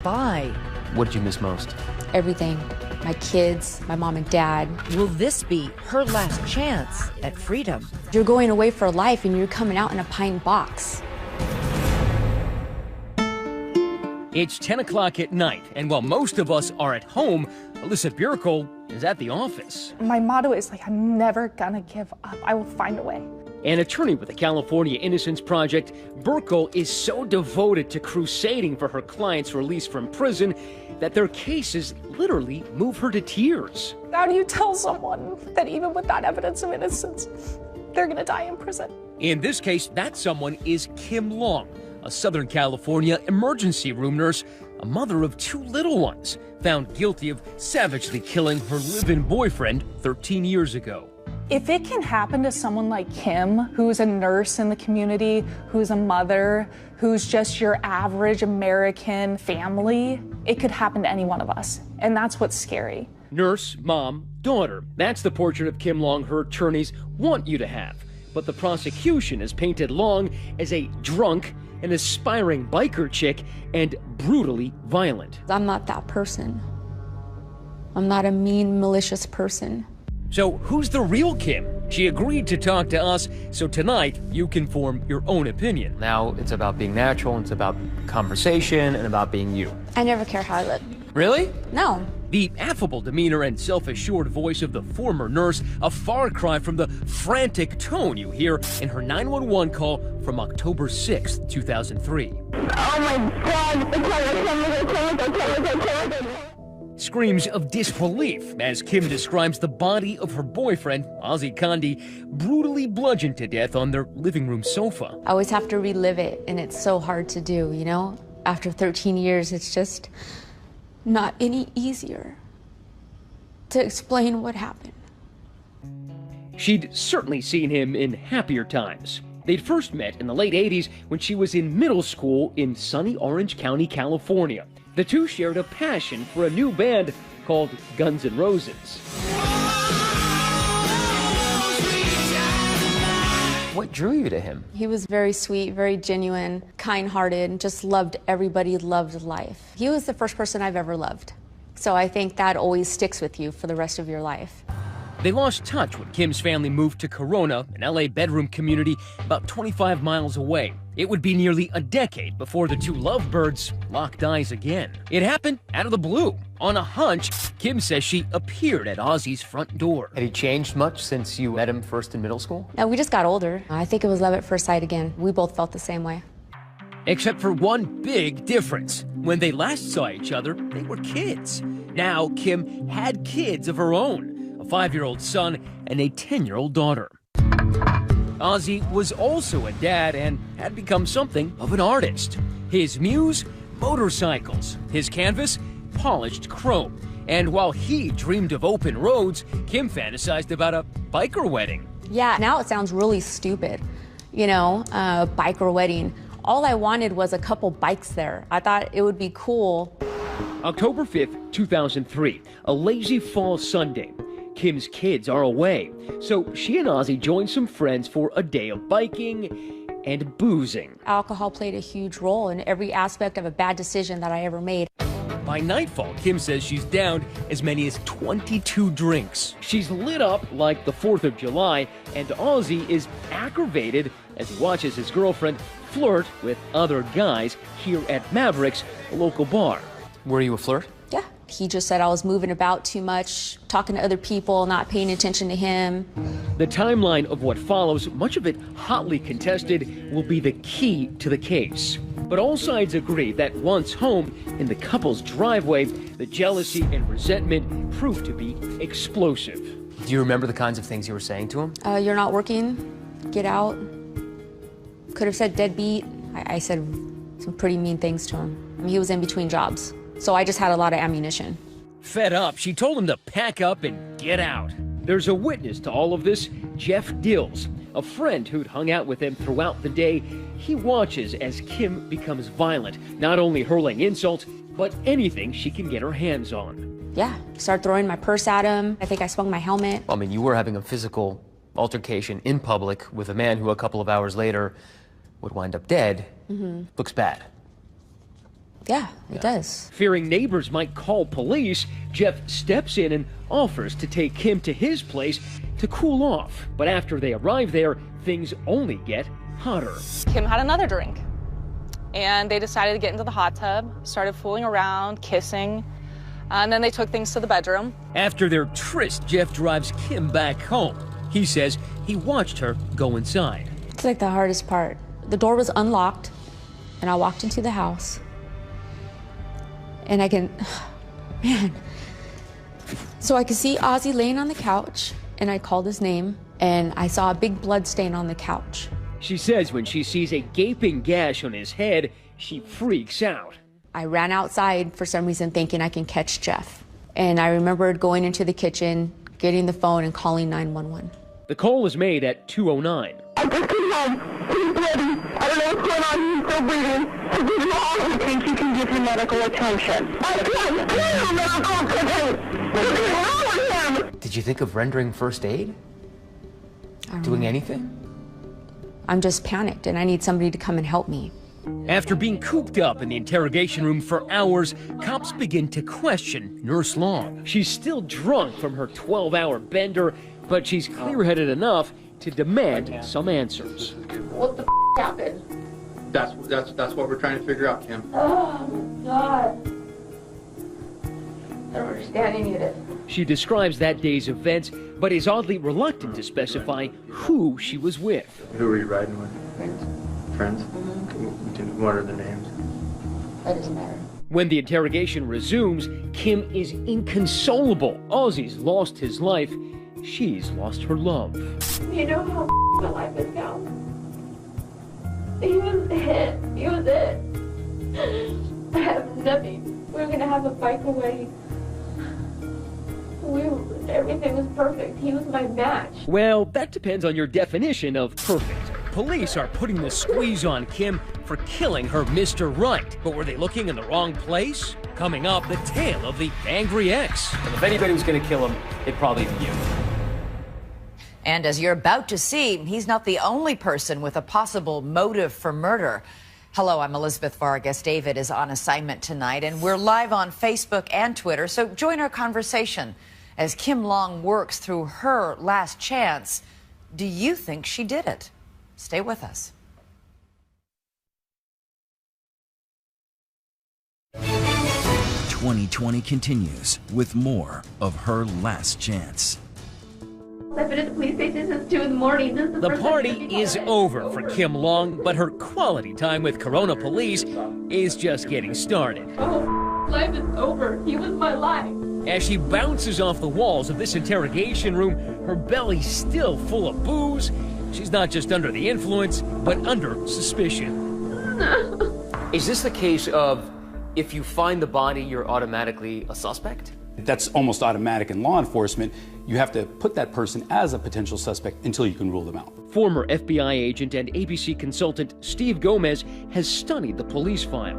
by. What did you miss most? Everything. My kids, my mom and dad. Will this be her last chance at freedom? You're going away for life and you're coming out in a pine box. It's 10 o'clock at night, and while most of us are at home, Alyssa Bierkel is at the office. My motto is I'm never gonna give up. I will find a way. An attorney with the California Innocence Project, Bierkel is so devoted to crusading for her clients' release from prison that their cases literally move her to tears. How do you tell someone that even with that evidence of innocence, they're gonna die in prison? In this case, that someone is Kim Long, a Southern California emergency room nurse, a mother of 2 little ones, found guilty of savagely killing her live-in boyfriend 13 years ago. If it can happen to someone like Kim, who's a nurse in the community, who's a mother, who's just your average American family, it could happen to any one of us. And that's what's scary. Nurse, mom, daughter. That's the portrait of Kim Long her attorneys want you to have. But the prosecution has painted Long as a drunk, an aspiring biker chick, and brutally violent. I'm not that person. I'm not a mean, malicious person. So who's the real Kim? She agreed to talk to us, so tonight you can form your own opinion. Now it's about being natural, and it's about conversation, and about being you. I never care how I look. Really? No. The affable demeanor and self-assured voice of the former nurse, a far cry from the frantic tone you hear in her 911 call from October 6th, 2003. Oh my God! Screams of disbelief as Kim describes the body of her boyfriend, Ozzie Condi, brutally bludgeoned to death on their living room sofa. I always have to relive it, and it's so hard to do, you know? After 13 years, it's just not any easier to explain what happened. She'd certainly seen him in happier times. They'd first met in the late 80s when she was in middle school in sunny Orange County, California. The two shared a passion for a new band called Guns N' Roses. What drew you to him? He was very sweet, very genuine, kind-hearted, just loved everybody, loved life. He was the first person I've ever loved. So I think that always sticks with you for the rest of your life. They lost touch when Kim's family moved to Corona, an LA bedroom community about 25 miles away. It would be nearly a decade before the two lovebirds locked eyes again. It happened out of the blue. On a hunch, Kim says she appeared at Ozzie's front door. Had he changed much since you met him first in middle school? No, we just got older. I think it was love at first sight again. We both felt the same way. Except for one big difference. When they last saw each other, they were kids. Now, Kim had kids of her own, a 5-year-old son and a 10-year-old daughter. Ozzie was also a dad and had become something of an artist. His muse, motorcycles. His canvas, polished chrome. And while he dreamed of open roads, Kim fantasized about a biker wedding. Yeah, now it sounds really stupid, you know, biker wedding. All I wanted was a couple bikes there. I thought it would be cool. October 5th, 2003, a lazy fall Sunday. Kim's kids are away, so she and Ozzie joined some friends for a day of biking and boozing. Alcohol played a huge role in every aspect of a bad decision that I ever made. By nightfall, Kim says she's downed as many as 22 drinks. She's lit up like the 4th of July, and Ozzie is aggravated as he watches his girlfriend flirt with other guys here at Mavericks, a local bar. Were you a flirt? Yeah, he just said I was moving about too much, talking to other people, not paying attention to him. The timeline of what follows, much of it hotly contested, will be the key to the case. But all sides agree that once home, in the couple's driveway, the jealousy and resentment proved to be explosive. Do you remember the kinds of things you were saying to him? You're not working, get out. Could have said deadbeat. I said some pretty mean things to him. I mean, he was in between jobs, so I just had a lot of ammunition. Fed up, she told him to pack up and get out. There's a witness to all of this, Jeff Dills, a friend who'd hung out with him throughout the day. He watches as Kim becomes violent, not only hurling insults, but anything she can get her hands on. Yeah, started throwing my purse at him. I think I swung my helmet. I mean, you were having a physical altercation in public with a man who a couple of hours later would wind up dead. Looks bad. Yeah, it does. Fearing neighbors might call police, Jeff steps in and offers to take Kim to his place to cool off. But after they arrive there, things only get hotter. Kim had another drink, and they decided to get into the hot tub, started fooling around, kissing, and then they took things to the bedroom. After their tryst, Jeff drives Kim back home. He says he watched her go inside. It's like the hardest part. The door was unlocked, and I walked into the house. And I can, man. So I could see Ozzy laying on the couch, and I called his name, and I saw a big blood stain on the couch. She says when she sees a gaping gash on his head, she freaks out. I ran outside for some reason thinking I can catch Jeff. And I remembered going into the kitchen, getting the phone, and calling 911. The call was made at 2:09. I just came home. He's bloody. I don't know what's going on. He's still bleeding. So give me all you think you can give him medical attention. I can't give him medical attention. What's wrong with him? Did you think of rendering first aid? Doing anything? I'm just panicked, and I need somebody to come and help me. After being cooped up in the interrogation room for hours, cops begin to question Nurse Long. She's still drunk from her 12-hour bender, but she's clear-headed enough to demand some answers. What the happened? That's what we're trying to figure out, Kim. Oh, God. I don't understand any of it. She describes that day's events, but is oddly reluctant to specify who she was with. Who were you riding with? Friends. Friends? What are the names? That doesn't matter. When the interrogation resumes, Kim is inconsolable. Ozzy's lost his life. She's lost her love. You know how my life is now. He was it. He was it. I have nothing. We were gonna have a bike away. Everything was perfect. He was my match. Well, that depends on your definition of perfect. Police are putting the squeeze on Kim for killing her Mr. Right. But were they looking in the wrong place? Coming up, the tale of the angry ex. If anybody was going to kill him, it'd probably be you. And as you're about to see, he's not the only person with a possible motive for murder. Hello, I'm Elizabeth Vargas. David is on assignment tonight, and we're live on Facebook and Twitter, so join our conversation as Kim Long works through her last chance. Do you think she did it? Stay with us. "2020 continues with more of Her Last Chance. I've been at the police station since 2 in the morning. This is The first party time is over for Kim Long, but her quality time with Corona police is just getting started. Oh, life is over. He was my life. As she bounces off the walls of this interrogation room, her belly still full of booze. She's not just under the influence, but under suspicion. Is this the case of if you find the body, you're automatically a suspect? That's almost automatic in law enforcement. You have to put that person as a potential suspect until you can rule them out. Former FBI agent and ABC consultant Steve Gomez has studied the police file.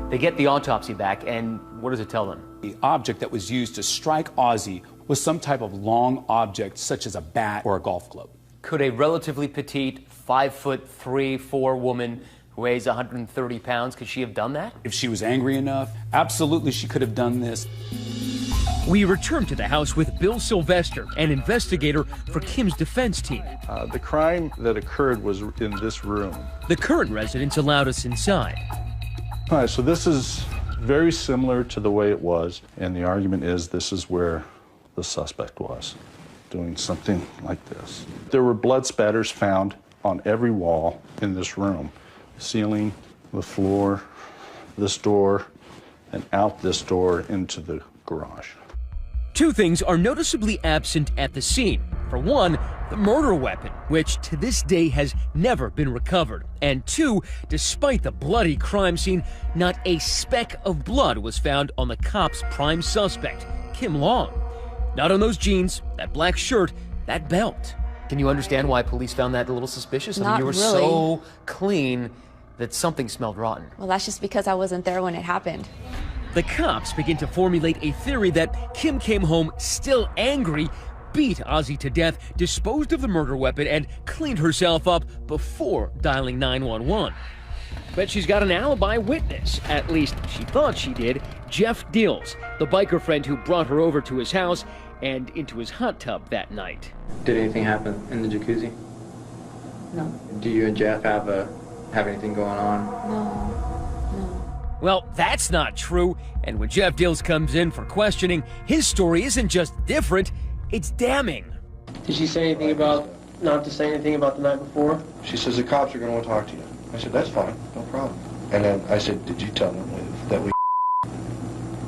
They get the autopsy back, and what does it tell them? The object that was used to strike Ozzy was some type of long object, such as a bat or a golf club. Could a relatively petite 5'3", 4" woman who weighs 130 pounds, could she have done that? If she was angry enough, absolutely she could have done this. We return to the house with Bill Sylvester, an investigator for Kim's defense team. The crime that occurred was in this room. The current residents allowed us inside. All right, so this is very similar to the way it was, and the argument is this is where the suspect was, doing something like this. There were blood spatters found on every wall in this room, ceiling, the floor, this door, and out this door into the garage. Two things are noticeably absent at the scene. For one, the murder weapon, which to this day has never been recovered. And two, despite the bloody crime scene, not a speck of blood was found on the cops' prime suspect, Kim Long. Not on those jeans, that black shirt, that belt. Can you understand why police found that a little suspicious? I mean, Not you were really. so clean that something smelled rotten. Well, that's just because I wasn't there when it happened. The cops begin to formulate a theory that Kim came home still angry, beat Ozzy to death, disposed of the murder weapon, and cleaned herself up before dialing 911. But she's got an alibi witness. At least she thought she did. Jeff Dills, the biker friend who brought her over to his house and into his hot tub that night. Did anything happen in the jacuzzi? No. Do you and Jeff have anything going on? No. Well, that's not true. And when Jeff Dills comes in for questioning, his story isn't just different, it's damning. Did she say anything about not to say anything about the night before? She says the cops are going to want to talk to you. I said, that's fine, no problem. And then I said, did you tell them that we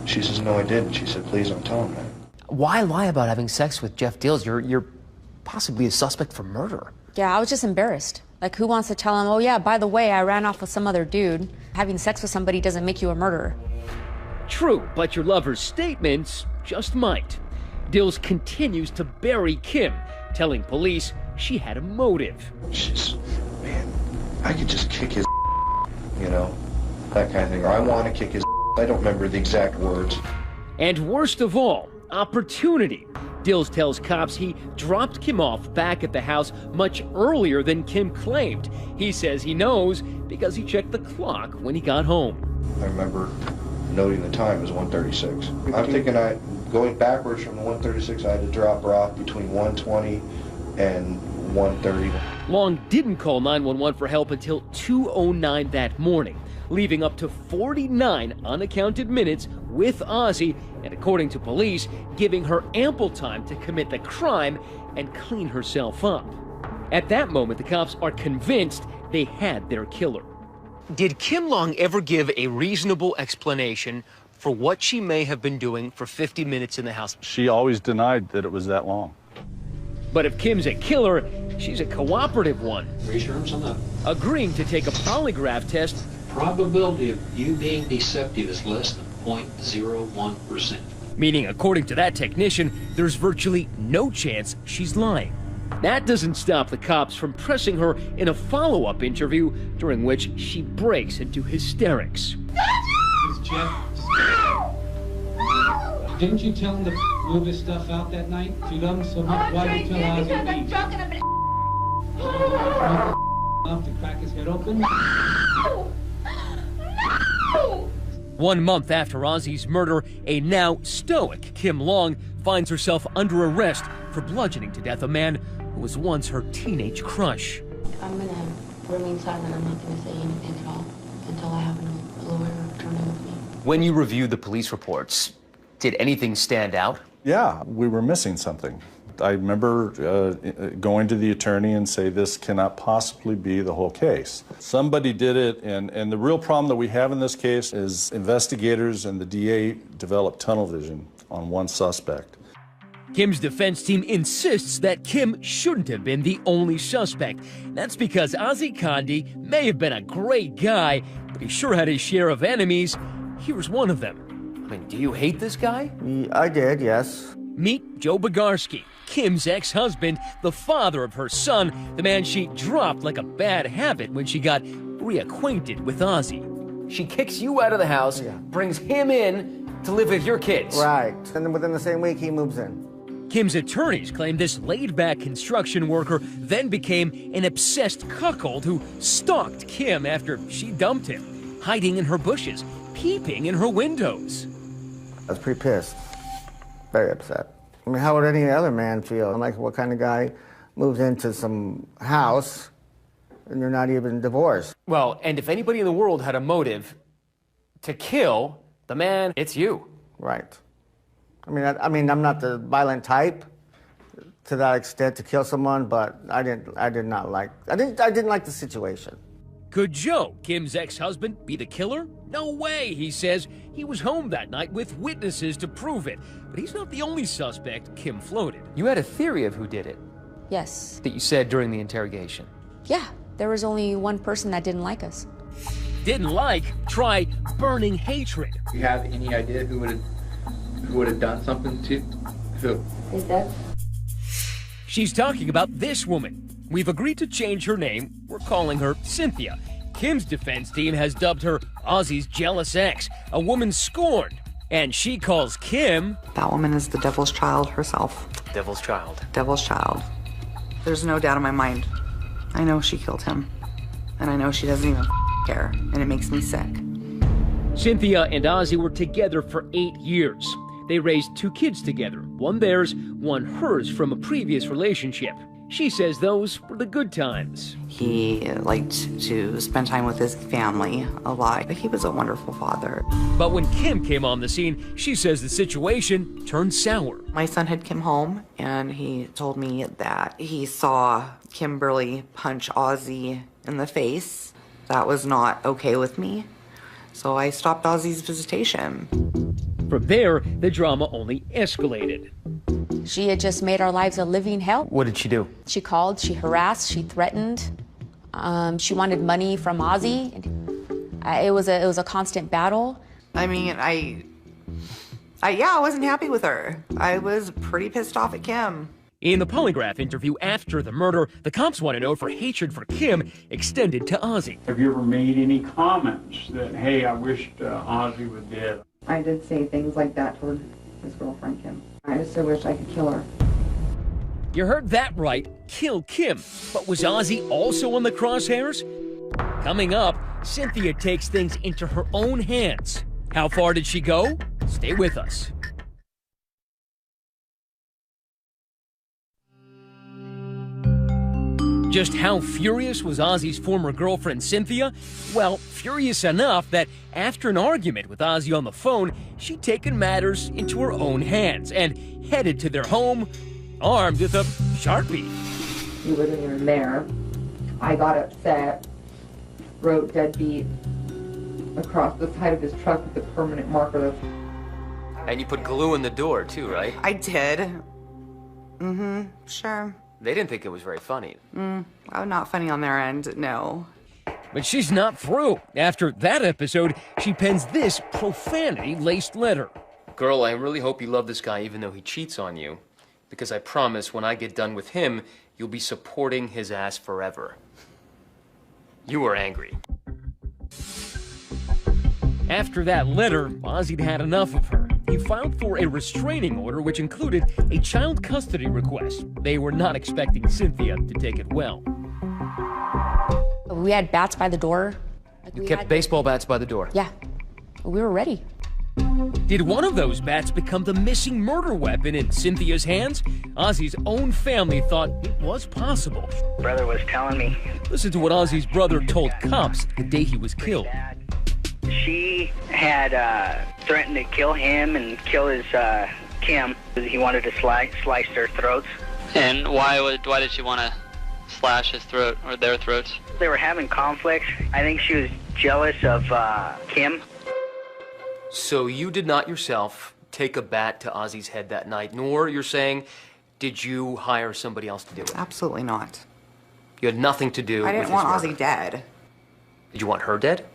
She says, no, I didn't. She said, please don't tell them that. Why lie about having sex with Jeff Dills? You're possibly a suspect for murder. Yeah, I was just embarrassed. Like, who wants to tell him, oh yeah, by the way, I ran off with some other dude. Having sex with somebody doesn't make you a murderer. True, but your lover's statements just might. Dills continues to bury Kim, telling police she had a motive. She's, man, I could just kick his you know, that kind of thing. Or I want to kick his I don't remember the exact words. And worst of all, opportunity. Dills tells cops he dropped Kim off back at the house much earlier than Kim claimed. He says he knows because he checked the clock when he got home. I remember noting the time was 1:36. I'm thinking going backwards from the 1:36, I had to drop her off between 1:20 and 1:30. Long didn't call 911 for help until 2:09 that morning, leaving up to 49 unaccounted minutes with Ozzy, and according to police, giving her ample time to commit the crime and clean herself up. At that moment, the cops are convinced they had their killer. Did Kim Long ever give a reasonable explanation for what she may have been doing for 50 minutes in the house? She always denied that it was that long. But if Kim's a killer, she's a cooperative one. Reassurance on that. Agreeing to take a polygraph test. Probability of you being deceptive is less than 0.01%. Meaning, according to that technician, there's virtually no chance she's lying. That doesn't stop the cops from pressing her in a follow-up interview, during which she breaks into hysterics. Jeff, didn't you tell him to move his stuff out that night? If you love him so much, why did you tell Ozzy to leave? Drunk and I'm Enough to crack his head open? No! 1 month after Ozzy's murder, a now stoic Kim Long finds herself under arrest for bludgeoning to death a man who was once her teenage crush. I'm gonna remain silent. I'm not gonna say anything at all until I have a lawyer attorney with me. When you reviewed the police reports, did anything stand out? Yeah, we were missing something. I remember going to the attorney and say, this cannot possibly be the whole case. Somebody did it, and the real problem that we have in this case is investigators and the DA developed tunnel vision on one suspect. Kim's defense team insists that Kim shouldn't have been the only suspect. That's because Ozzy Condi may have been a great guy, but he sure had his share of enemies. Here's one of them. I mean, do you hate this guy? I did, yes. Meet Joe Bogarski, Kim's ex-husband, the father of her son, the man she dropped like a bad habit when she got reacquainted with Ozzy. She kicks you out of the house, brings him in to live with your kids. Right, and then within the same week he moves in. Kim's attorneys claim this laid-back construction worker then became an obsessed cuckold who stalked Kim after she dumped him, hiding in her bushes, peeping in her windows. I was pretty pissed, very upset. I mean, how would any other man feel? I'm like, what kind of guy moves into some house and you're not even divorced? Well, and if anybody in the world had a motive to kill the man, it's you. Right. I mean, I'm not the violent type to that extent to kill someone, but I didn't like the situation. Could Joe, Kim's ex-husband, be the killer? No way, he says. He was home that night with witnesses to prove it. But he's not the only suspect Kim floated. You had a theory of who did it. Yes. That you said during the interrogation. Yeah, there was only one person that didn't like us. Didn't like? Try burning hatred. Do you have any idea who would have done something to who? Is that? She's talking about this woman. We've agreed to change her name. We're calling her Cynthia. Kim's defense team has dubbed her Ozzy's jealous ex, a woman scorned. And she calls Kim... That woman is the devil's child herself. Devil's child. Devil's child. There's no doubt in my mind. I know she killed him. And I know she doesn't even care, and it makes me sick. Cynthia and Ozzy were together for 8 years. They raised 2 kids together, one theirs, one hers from a previous relationship. She says those were the good times. He liked to spend time with his family a lot. He was a wonderful father. But when Kim came on the scene, she says the situation turned sour. My son had come home, and he told me that he saw Kimberly punch Ozzy in the face. That was not okay with me, so I stopped Ozzy's visitation. From there, the drama only escalated. She had just made our lives a living hell. What did she do? She called, she harassed, she threatened. She wanted money from Ozzy. It was a constant battle. I mean, I wasn't happy with her. I was pretty pissed off at Kim. In the polygraph interview after the murder, the cops want to know if her hatred for Kim extended to Ozzy. Have you ever made any comments that, hey, I wished Ozzy was dead? I did say things like that toward his girlfriend, Kim. I just wish I could kill her. You heard that right, kill Kim. But was Ozzy also on the crosshairs? Coming up, Cynthia takes things into her own hands. How far did she go? Stay with us. Just how furious was Ozzy's former girlfriend, Cynthia? Well, furious enough that after an argument with Ozzy on the phone, she'd taken matters into her own hands and headed to their home armed with a Sharpie. He wasn't even there. I got upset, wrote deadbeat across the side of his truck with a permanent marker. And you put glue in the door too, right? I did. Mm-hmm, sure. They didn't think it was very funny. Well, not funny on their end, no. But she's not through. After that episode, she pens this profanity-laced letter. Girl, I really hope you love this guy even though he cheats on you. Because I promise when I get done with him, you'll be supporting his ass forever. You were angry. After that letter, Ozzy'd had enough of her. He filed for a restraining order, which included a child custody request. They were not expecting Cynthia to take it well. We had bats by the door. You kept baseball bats by the door? Yeah, we were ready. Did one of those bats become the missing murder weapon in Cynthia's hands? Ozzy's own family thought it was possible. Brother was telling me. Listen to what Ozzy's brother told cops the day he was killed. She had threatened to kill him and kill his Kim. He wanted to slice their throats. And why did she want to slash his throat or their throats? They were having conflicts. I think she was jealous of Kim. So you did not yourself take a bat to Ozzy's head that night, nor, you're saying, did you hire somebody else to do it? Absolutely not. You had nothing to do with his murder. I didn't want Ozzy dead. Did you want her dead?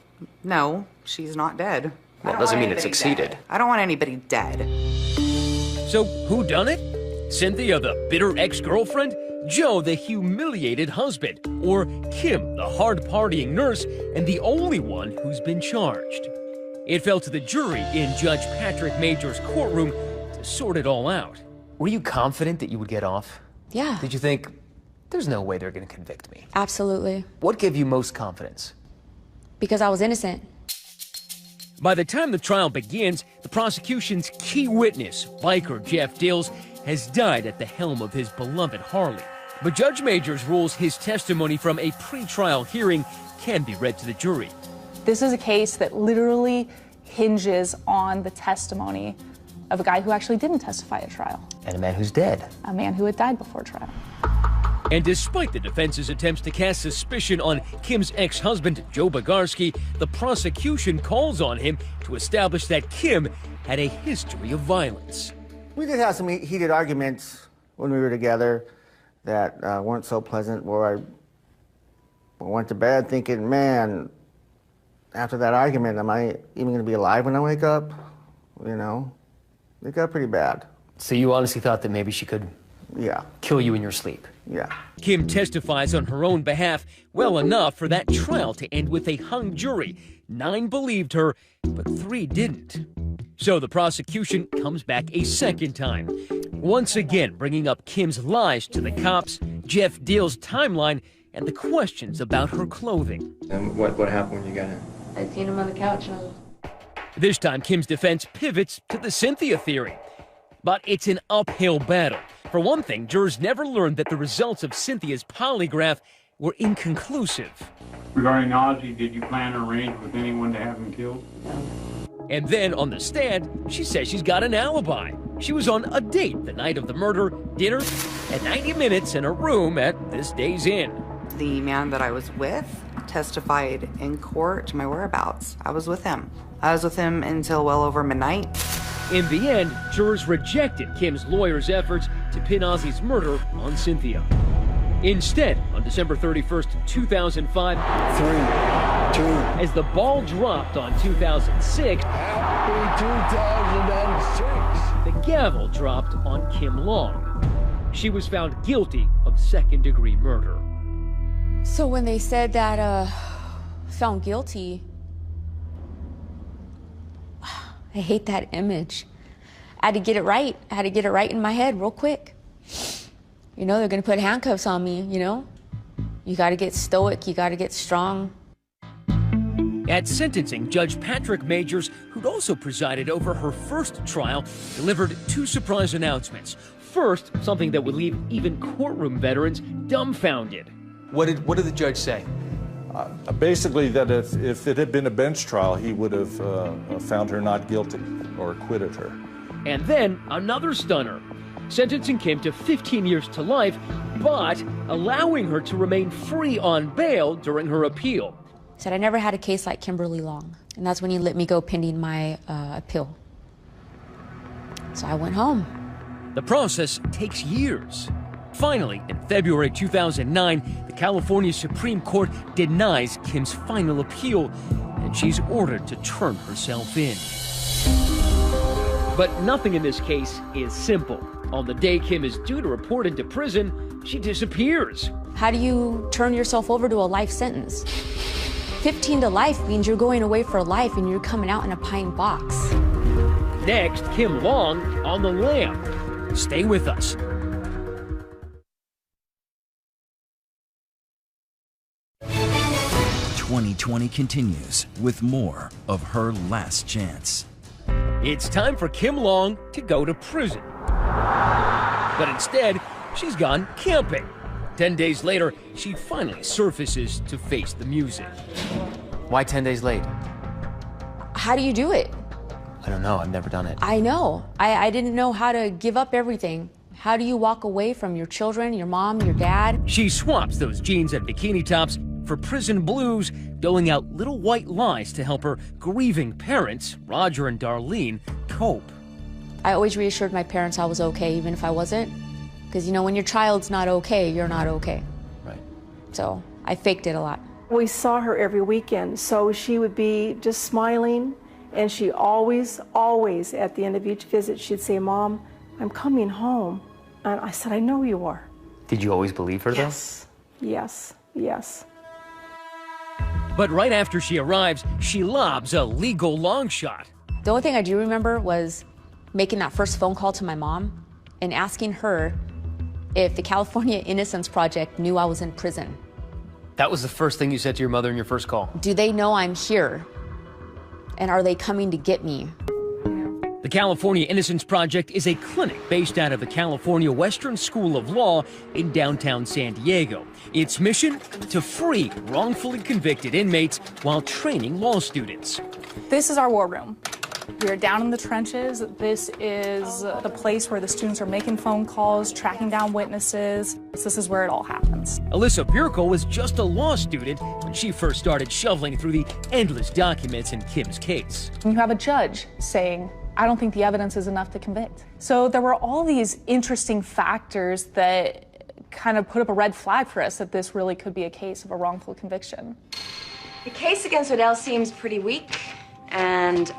No, she's not dead. Well, it doesn't mean it succeeded. Dead. I don't want anybody dead. So who done it? Cynthia, the bitter ex-girlfriend? Joe, the humiliated husband? Or Kim, the hard-partying nurse and the only one who's been charged? It fell to the jury in Judge Patrick Major's courtroom to sort it all out. Were you confident that you would get off? Yeah. Did you think, there's no way they're going to convict me? Absolutely. What gave you most confidence? Because I was innocent. By the time the trial begins, the prosecution's key witness, biker Jeff Dills, has died at the helm of his beloved Harley. But Judge Majors rules his testimony from a pre-trial hearing can be read to the jury. This is a case that literally hinges on the testimony of a guy who actually didn't testify at trial. And a man who's dead. A man who had died before trial. And despite the defense's attempts to cast suspicion on Kim's ex-husband, Joe Bogarski, the prosecution calls on him to establish that Kim had a history of violence. We did have some heated arguments when we were together that weren't so pleasant, where I went to bed thinking, man, after that argument, am I even going to be alive when I wake up? You know, it got pretty bad. So you honestly thought that maybe she could kill you in your sleep? Yeah. Kim testifies on her own behalf well enough for that trial to end with a hung jury. 9 believed her, but 3 didn't. So the prosecution comes back a second time, once again bringing up Kim's lies to the cops, Jeff Dills' timeline, and the questions about her clothing. And what happened when you got in? I seen him on the couch and I was... This time, Kim's defense pivots to the Cynthia theory. But it's an uphill battle. For one thing, jurors never learned that the results of Cynthia's polygraph were inconclusive. Regarding Ozzy, did you plan or arrange with anyone to have him killed? And then on the stand, she says she's got an alibi. She was on a date the night of the murder, dinner, and 90 minutes in a room at this Days Inn. The man that I was with testified in court my whereabouts. I was with him. I was with him until well over midnight. In the end, jurors rejected Kim's lawyer's efforts to pin Ozzy's murder on Cynthia. Instead, on December 31st, 2005, as the ball dropped on 2006, Happy 2006, the gavel dropped on Kim Long. She was found guilty of second-degree murder. So when they said that, found guilty, I hate that image. I had to get it right. I had to get it right in my head real quick. You know, they're gonna put handcuffs on me, you know? You gotta get stoic, you gotta get strong. At sentencing, Judge Patrick Majors, who'd also presided over her first trial, delivered two surprise announcements. First, something that would leave even courtroom veterans dumbfounded. What did the judge say? Basically that if it had been a bench trial, he would have found her not guilty or acquitted her. And then another stunner, sentencing Kim to 15 years to life, but allowing her to remain free on bail during her appeal. Said I never had a case like Kimberly Long, and that's when he let me go pending my appeal. So I went home. The process takes years. Finally, in February 2009, the California Supreme Court denies Kim's final appeal, and she's ordered to turn herself in. But nothing in this case is simple. On the day Kim is due to report into prison, she disappears. How do you turn yourself over to a life sentence? 15 to life means you're going away for life and you're coming out in a pine box. Next, Kim Long on the lam. Stay with us. "2020 continues with more of Her Last Chance. It's time for Kim Long to go to prison. But instead, she's gone camping. 10 days later, she finally surfaces to face the music. Why 10 days late? How do you do it? I don't know. I've never done it. I know. I didn't know how to give up everything. How do you walk away from your children, your mom, your dad? She swaps those jeans and bikini tops for prison blues, doling out little white lies to help her grieving parents, Roger and Darlene, cope. I always reassured my parents I was okay, even if I wasn't. Because, you know, when your child's not okay, you're not okay. Right. So I faked it a lot. We saw her every weekend, so she would be just smiling, and she always, always, at the end of each visit, she'd say, "Mom, I'm coming home." And I said, "I know you are." Did you always believe her, though? Yes, yes, yes. But right after she arrives, she lobs a legal long shot. The only thing I do remember was making that first phone call to my mom and asking her if the California Innocence Project knew I was in prison. That was the first thing you said to your mother in your first call. Do they know I'm here? And are they coming to get me? The California Innocence Project is a clinic based out of the California Western School of Law in downtown San Diego. Its mission? To free wrongfully convicted inmates while training law students. This is our war room. We are down in the trenches. This is the place where the students are making phone calls, tracking down witnesses. This is where it all happens. Alyssa Bierko was just a law student when she first started shoveling through the endless documents in Kim's case. You have a judge saying, "I don't think the evidence is enough to convict." So there were all these interesting factors that kind of put up a red flag for us that this really could be a case of a wrongful conviction. The case against Odell seems pretty weak, and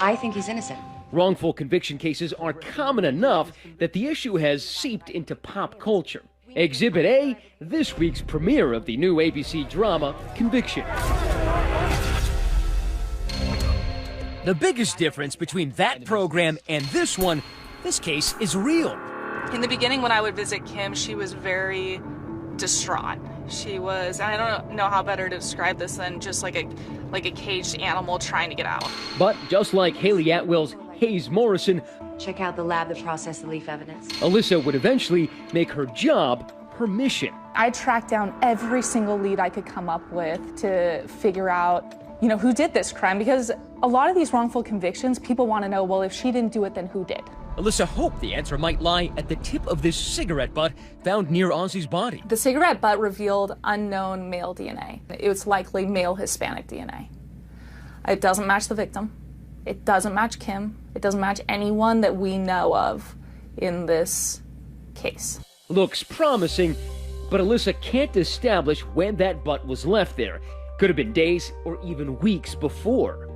I think he's innocent. Wrongful conviction cases are common enough that the issue has seeped into pop culture. Exhibit A, this week's premiere of the new ABC drama, Conviction. The biggest difference between that program and this one, this case is real. In the beginning, when I would visit Kim, she was very distraught. She was, and I don't know how better to describe this than just like a caged animal trying to get out. But just like Haley Atwell's Hayes Morrison, Check out the lab that processed the leaf evidence. Alyssa would eventually make her job her mission. I tracked down every single lead I could come up with to figure out, who did this crime, because a lot of these wrongful convictions, people want to know, well, if she didn't do it, then who did? Alyssa hoped the answer might lie at the tip of this cigarette butt found near Ozzy's body. The cigarette butt revealed unknown male DNA. It was likely male Hispanic DNA. It doesn't match the victim. It doesn't match Kim. It doesn't match anyone that we know of in this case. Looks promising, but Alyssa can't establish when that butt was left there. Could have been days or even weeks before.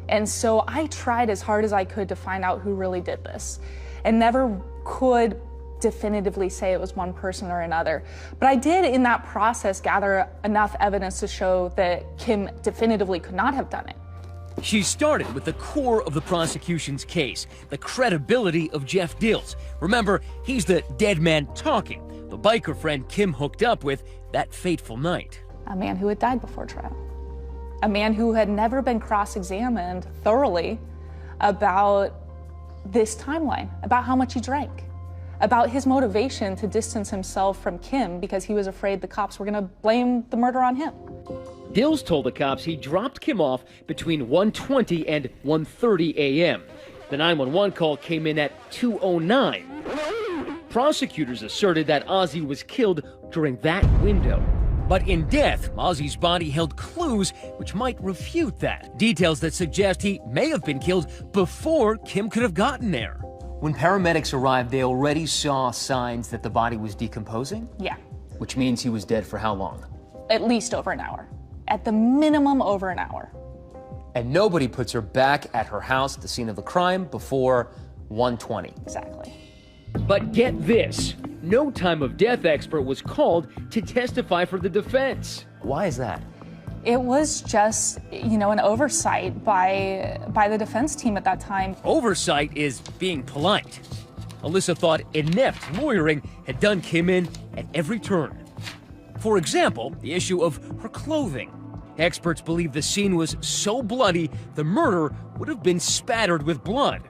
And so I tried as hard as I could to find out who really did this, and never could definitively say it was one person or another. But I did, in that process, gather enough evidence to show that Kim definitively could not have done it. She started with the core of the prosecution's case, the credibility of Jeff Dills. Remember, he's the dead man talking, the biker friend Kim hooked up with that fateful night. A man who had died before trial. A man who had never been cross-examined thoroughly about this timeline, about how much he drank, about his motivation to distance himself from Kim because he was afraid the cops were going to blame the murder on him. Dills told the cops he dropped Kim off between 1:20 and 1:30 a.m. The 911 call came in at 2:09. Prosecutors asserted that Ozzy was killed during that window. But in death, Ozzy's body held clues which might refute that. Details that suggest he may have been killed before Kim could have gotten there. When paramedics arrived, they already saw signs that the body was decomposing? Yeah. Which means he was dead for how long? At least over an hour. At the minimum, over an hour. And nobody puts her back at her house at the scene of the crime before 1:20. Exactly. But get this, no time of death expert was called to testify for the defense. Why is that? It was just, an oversight by the defense team at that time. Oversight is being polite. Alyssa thought inept lawyering had done Kim in at every turn. For example, the issue of her clothing. Experts believe the scene was so bloody, the murder would have been spattered with blood.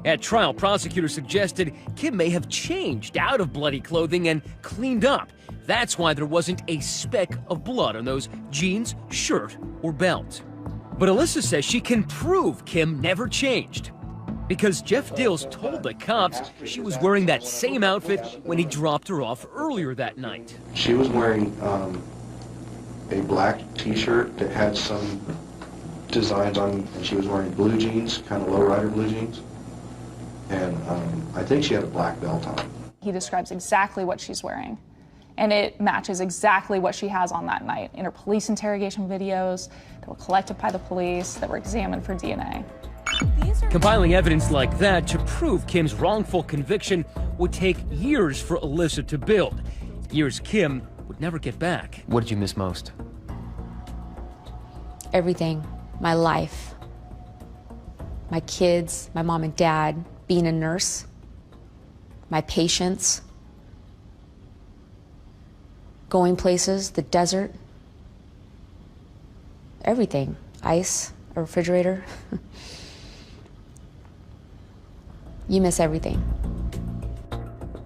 At trial, prosecutors suggested Kim may have changed out of bloody clothing and cleaned up. That's why there wasn't a speck of blood on those jeans, shirt, or belt. But Alyssa says she can prove Kim never changed, because Jeff Dills told the cops she was wearing that same outfit when he dropped her off earlier that night. She was wearing a black t-shirt that had some designs on, and she was wearing blue jeans, kind of lowrider blue jeans. And I think she had a black belt on. He describes exactly what she's wearing, and it matches exactly what she has on that night in her police interrogation videos that were collected by the police, that were examined for DNA. Compiling evidence like that to prove Kim's wrongful conviction would take years for Alyssa to build. Years Kim would never get back. What did you miss most? Everything. My life. My kids, my mom and dad, being a nurse, my patients, going places, the desert, everything. Ice, a refrigerator. You miss everything.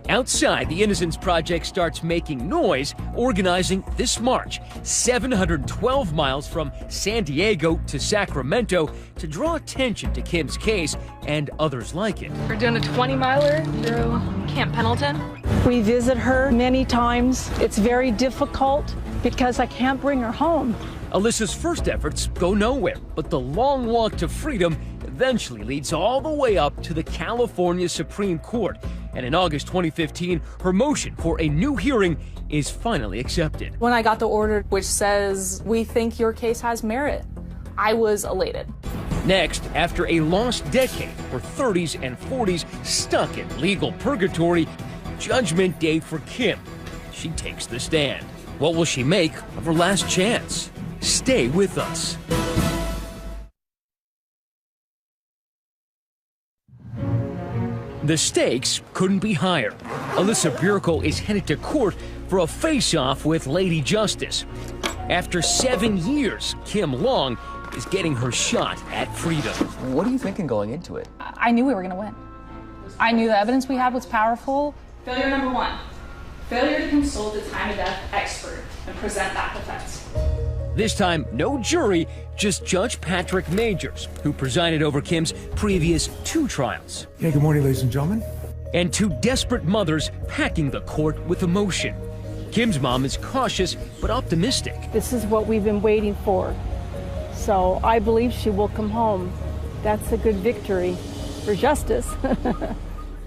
Outside, the Innocence Project starts making noise, organizing this march, 712 miles from San Diego to Sacramento, to draw attention to Kim's case and others like it. We're doing a 20-miler through Camp Pendleton. We visit her many times. It's very difficult because I can't bring her home. Alyssa's first efforts go nowhere, but the long walk to freedom eventually leads all the way up to the California Supreme Court. And in August 2015, her motion for a new hearing is finally accepted. When I got the order which says, "We think your case has merit," I was elated. Next, after a lost decade, her 30s and 40s stuck in legal purgatory, Judgment Day for Kim. She takes the stand. What will she make of her last chance? Stay with us. The stakes couldn't be higher. Alyssa Bierko is headed to court for a face-off with Lady Justice. After 7 years, Kim Long is getting her shot at freedom. What are you thinking going into it? I knew we were going to win. I knew the evidence we had was powerful. Failure number one, failure to consult a time of death expert and present that defense. This time, no jury, just Judge Patrick Majors, who presided over Kim's previous 2 trials. Yeah, good morning, ladies and gentlemen. And 2 desperate mothers packing the court with emotion. Kim's mom is cautious but optimistic. This is what we've been waiting for. So I believe she will come home. That's a good victory for justice.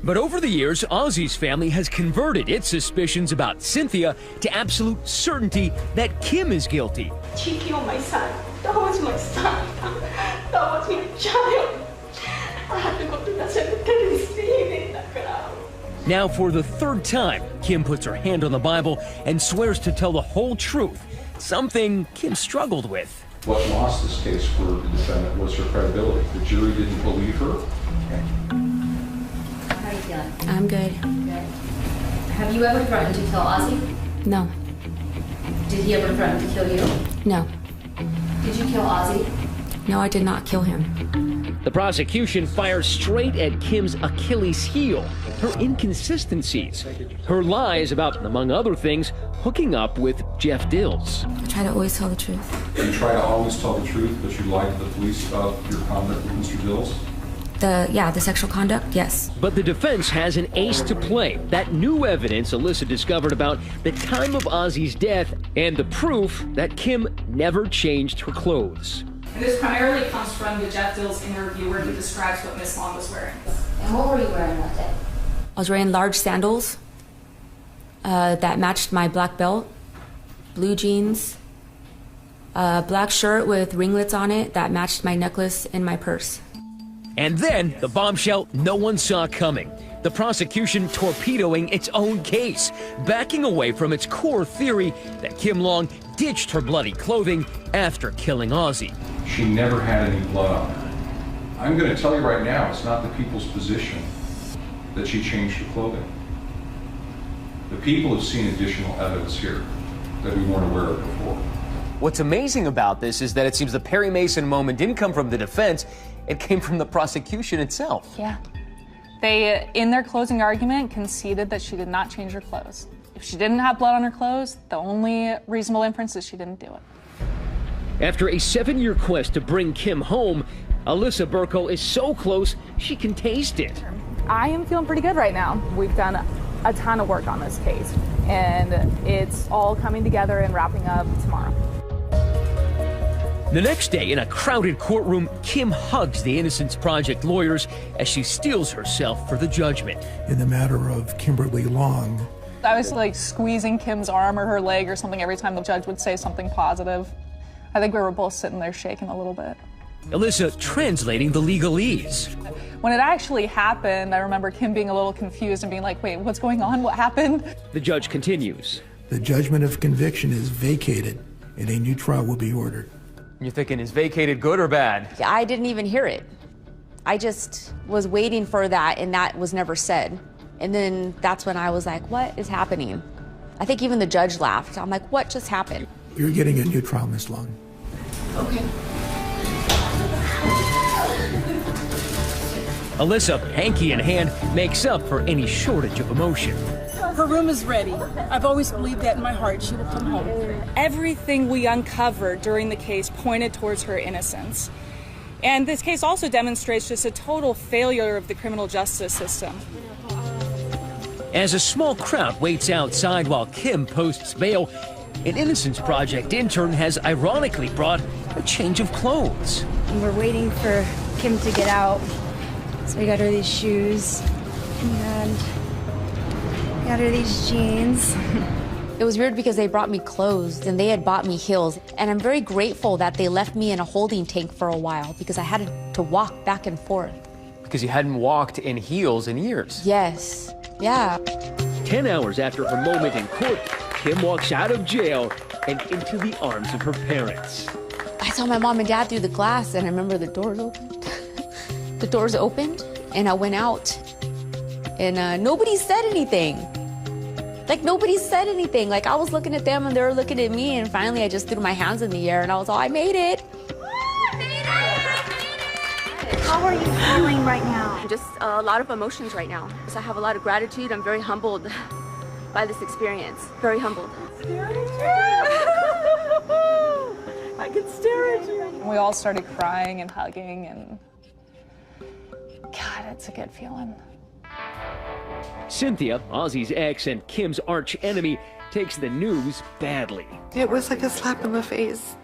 But over the years, Ozzy's family has converted its suspicions about Cynthia to absolute certainty that Kim is guilty. She killed my son. That was my son. That was my child. I had to go to the cemetery and see him in the ground. Now, for the 3rd time, Kim puts her hand on the Bible and swears to tell the whole truth, something Kim struggled with. What lost this case for the defendant was her credibility. The jury didn't believe her. How are you feeling? I'm good. Good. Have you ever threatened to kill Ozzy? No. Did he ever threaten to kill you? No. Did you kill Ozzy? No, I did not kill him. The prosecution fires straight at Kim's Achilles heel, her inconsistencies, her lies about, among other things, hooking up with Jeff Dills. I try to always tell the truth. You try to always tell the truth, but you lied to the police about your conduct with Mr. Dills? The sexual conduct, yes. But the defense has an ace to play. That new evidence Alyssa discovered about the time of Ozzy's death and the proof that Kim never changed her clothes. And this primarily comes from the Jeff Dills interview where he describes what Miss Long was wearing. And what were you wearing that day? I was wearing large sandals that matched my black belt, blue jeans, a black shirt with ringlets on it that matched my necklace and my purse. And then the bombshell no one saw coming. The prosecution torpedoing its own case, backing away from its core theory that Kim Long ditched her bloody clothing after killing Ozzy. She never had any blood on her. I'm going to tell you right now, it's not the people's position that she changed her clothing. The people have seen additional evidence here that we weren't aware of before. What's amazing about this is that it seems the Perry Mason moment didn't come from the defense, it came from the prosecution itself. Yeah. They, in their closing argument, conceded that she did not change her clothes. If she didn't have blood on her clothes, the only reasonable inference is she didn't do it. After a 7-year quest to bring Kim home, Alyssa Burko is so close she can taste it. I am feeling pretty good right now. We've done a ton of work on this case, and it's all coming together and wrapping up tomorrow. The next day, in a crowded courtroom, Kim hugs the Innocence Project lawyers as she steels herself for the judgment. In the matter of Kimberly Long, I was like squeezing Kim's arm or her leg or something every time the judge would say something positive. I think we were both sitting there shaking a little bit. Alyssa translating the legalese. When it actually happened, I remember Kim being a little confused and being like, wait, what's going on? What happened? The judge continues. the judgment of conviction is vacated and a new trial will be ordered. You're thinking, is vacated good or bad? I didn't even hear it. I just was waiting for that, and that was never said. And then that's when I was like, what is happening? I think even the judge laughed. I'm like, what just happened? You're getting a new trial, Miss Long. Okay. Alyssa, hanky in hand, makes up for any shortage of emotion. Her room is ready. I've always believed that in my heart. She will come home. Everything we uncovered during the case pointed towards her innocence. And this case also demonstrates just a total failure of the criminal justice system. As a small crowd waits outside while Kim posts bail, an Innocence Project intern has ironically brought a change of clothes. And we're waiting for Kim to get out. So we got her these shoes and got her these jeans. It was weird because they brought me clothes and they had bought me heels. And I'm very grateful that they left me in a holding tank for a while because I had to walk back and forth. Because you hadn't walked in heels in years. Yes, yeah. 10 hours after her moment in court, Kim walks out of jail and into the arms of her parents. I saw my mom and dad through the glass and I remember the doors opened. The doors opened and I went out and nobody said anything. Like, nobody said anything. Like, I was looking at them and they were looking at me, and finally I just threw my hands in the air and I was all, I made it. How are you feeling right now? Just a lot of emotions right now. So I have a lot of gratitude. I'm very humbled by this experience. Very humbled. I could stare at you. And we all started crying and hugging, and God, it's a good feeling. Cynthia, Ozzy's ex and Kim's arch enemy, takes the news badly. It was like a slap in the face.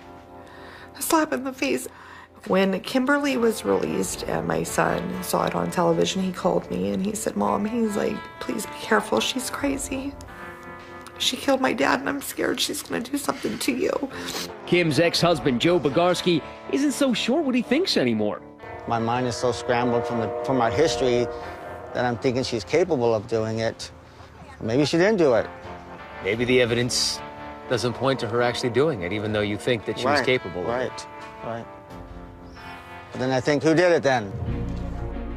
A slap in the face. When Kimberly was released and my son saw it on television, he called me and he said, Mom, he's like, please be careful, she's crazy. She killed my dad and I'm scared she's gonna do something to you. Kim's ex-husband, Joe Bogarski, isn't so sure what he thinks anymore. My mind is so scrambled from our history that I'm thinking she's capable of doing it. Maybe she didn't do it. Maybe the evidence doesn't point to her actually doing it, even though you think that she was capable of it. Right. But then I think, who did it then?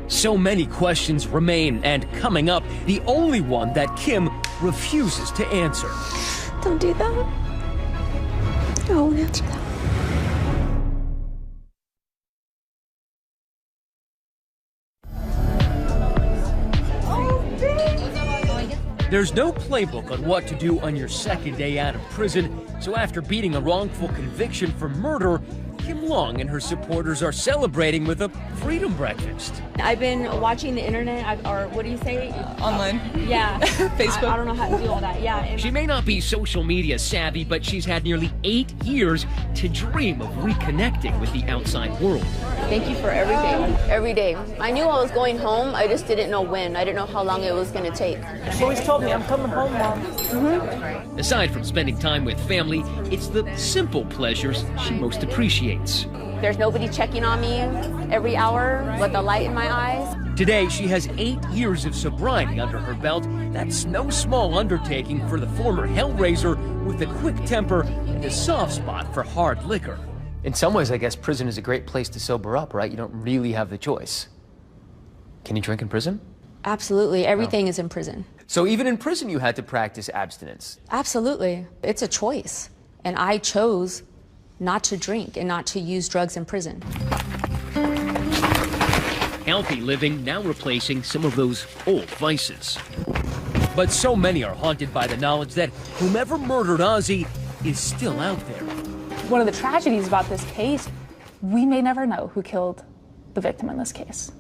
So many questions remain, and coming up, the only one that Kim refuses to answer. Don't do that. I won't answer that. There's no playbook on what to do on your second day out of prison, so after beating a wrongful conviction for murder, Kim Long and her supporters are celebrating with a freedom breakfast. I've been watching the internet, or what do you say? Online. Yeah. Facebook. I don't know how to do all that. Yeah. She may not be social media savvy, but she's had nearly 8 years to dream of reconnecting with the outside world. Thank you for everything. Every day. I knew I was going home. I just didn't know when. I didn't know how long it was going to take. She always told me, I'm coming home, Mom. Aside from spending time with family, it's the simple pleasures she most appreciates. There's nobody checking on me every hour with a light in my eyes. Today, she has 8 years of sobriety under her belt. That's no small undertaking for the former Hellraiser with a quick temper and a soft spot for hard liquor. In some ways, I guess prison is a great place to sober up, right? You don't really have the choice. Can you drink in prison? Absolutely. Everything is in prison. So even in prison, you had to practice abstinence? Absolutely. It's a choice. And I chose not to drink and not to use drugs in prison. Healthy living now replacing some of those old vices. But so many are haunted by the knowledge that whomever murdered Ozzy is still out there. One of the tragedies about this case, we may never know who killed the victim in this case.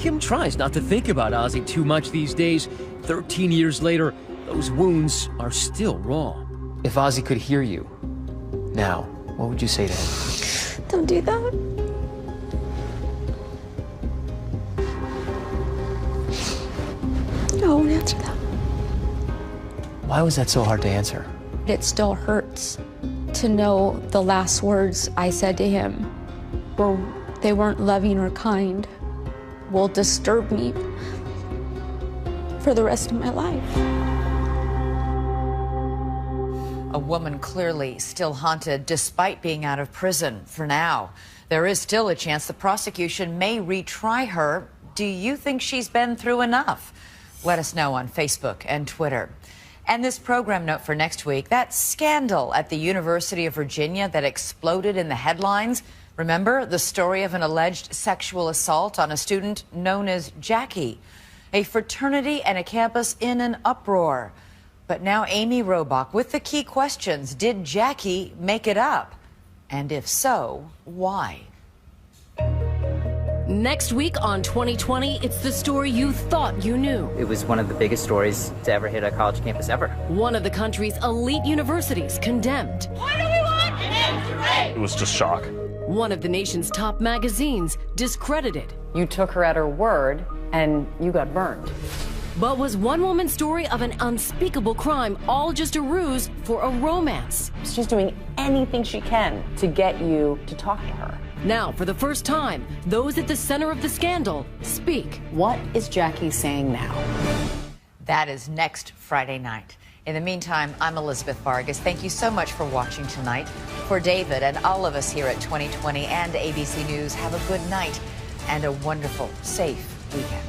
Kim tries not to think about Ozzy too much these days. 13 years later, those wounds are still raw. If Ozzy could hear you now, what would you say to him? Don't do that. I won't answer that. Why was that so hard to answer? It still hurts to know the last words I said to him they weren't loving or kind, will disturb me for the rest of my life. A woman clearly still haunted despite being out of prison for now. There is still a chance the prosecution may retry her. Do you think she's been through enough? Let us know on Facebook and Twitter. And this program note for next week, that scandal at the University of Virginia that exploded in the headlines. Remember the story of an alleged sexual assault on a student known as Jackie? A fraternity and a campus in an uproar. But now Amy Robach with the key questions. Did Jackie make it up? And if so, why? Next week on 2020, it's the story you thought you knew. It was one of the biggest stories to ever hit a college campus ever. One of the country's elite universities condemned. What do we want? An answer rate. It was just shock. One of the nation's top magazines discredited. You took her at her word, and you got burned. But was one woman's story of an unspeakable crime all just a ruse for a romance? She's doing anything she can to get you to talk to her. Now, for the first time, those at the center of the scandal speak. What is Jackie saying now? That is next Friday night. In the meantime, I'm Elizabeth Vargas. Thank you so much for watching tonight. For David and all of us here at 2020 and ABC News, have a good night and a wonderful, safe weekend.